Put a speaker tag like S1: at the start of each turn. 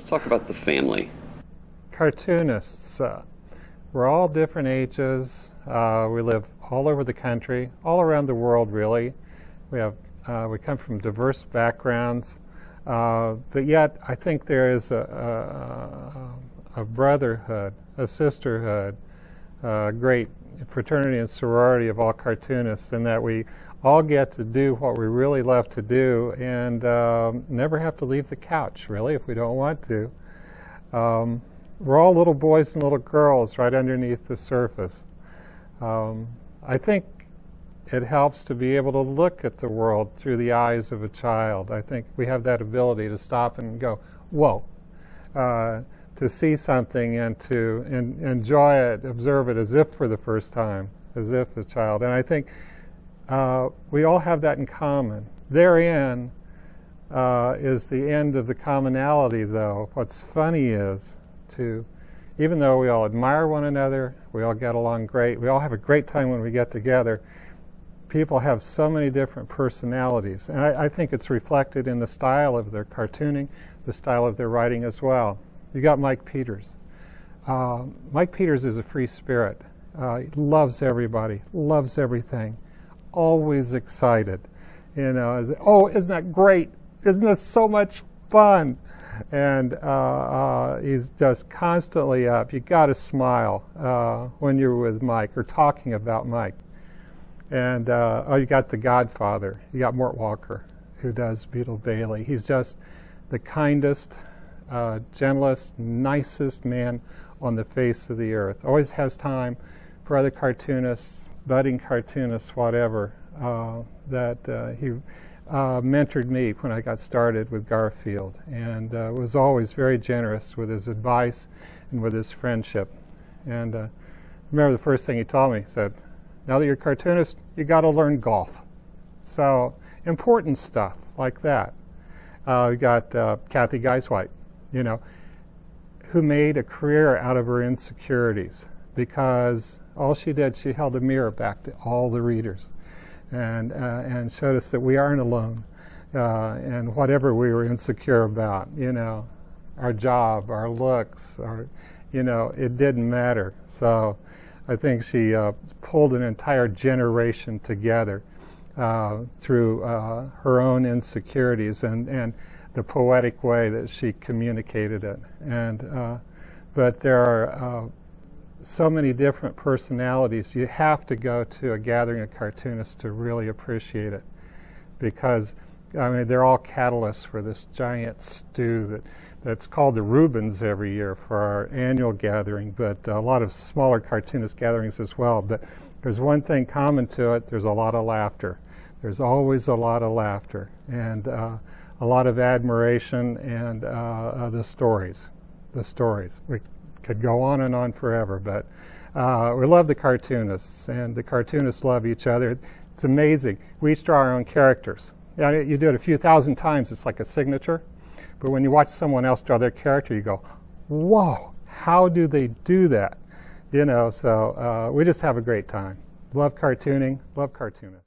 S1: talk about the family.
S2: Cartoonists. We're all different ages. We live all over the country, all around the world, really. We come from diverse backgrounds, but yet I think there is a brotherhood, a sisterhood, a great fraternity and sorority of all cartoonists, in that we all get to do what we really love to do and never have to leave the couch, really, if we don't want to. We're all little boys and little girls right underneath the surface. I think it helps to be able to look at the world through the eyes of a child. I think we have that ability to stop and go, whoa, to see something and to enjoy it, observe it as if for the first time, as if a child. And I think we all have that in common. Therein is the end of the commonality, though. What's funny is, even though we all admire one another, we all get along great, we all have a great time when we get together, people have so many different personalities. And I think it's reflected in the style of their cartooning, the style of their writing as well. You got Mike Peters. Mike Peters is a free spirit. He loves everybody, loves everything, always excited. You know, oh, isn't that great? Isn't this so much fun? And he's just constantly up. You got to smile when you're with Mike or talking about Mike. And you got the Godfather. You got Mort Walker, who does Beetle Bailey. He's just the kindest, gentlest, nicest man on the face of the earth. Always has time for other cartoonists, budding cartoonists, whatever. He mentored me when I got started with Garfield, and was always very generous with his advice and with his friendship. And I remember the first thing he told me, he said, now that you're a cartoonist, you got to learn golf. So important stuff like that. We got Kathy Geiswhite, you know, who made a career out of her insecurities, because all she did, she held a mirror back to all the readers and showed us that we aren't alone, and whatever we were insecure about, you know, our job, our looks, you know, it didn't matter. So I think she pulled an entire generation together through her own insecurities and the poetic way that she communicated it. And but there are so many different personalities. You have to go to a gathering of cartoonists to really appreciate it, because I mean, they're all catalysts for this giant stew that's called the Rubens every year for our annual gathering, but a lot of smaller cartoonist gatherings as well. But there's one thing common to it: there's a lot of laughter. There's always a lot of laughter and a lot of admiration, and the stories. We could go on and on forever, but we love the cartoonists, and the cartoonists love each other. It's amazing. We each draw our own characters. You do it a few thousand times, it's like a signature. But when you watch someone else draw their character, you go, whoa, how do they do that? You know, so we just have a great time. Love cartooning, love cartoonists.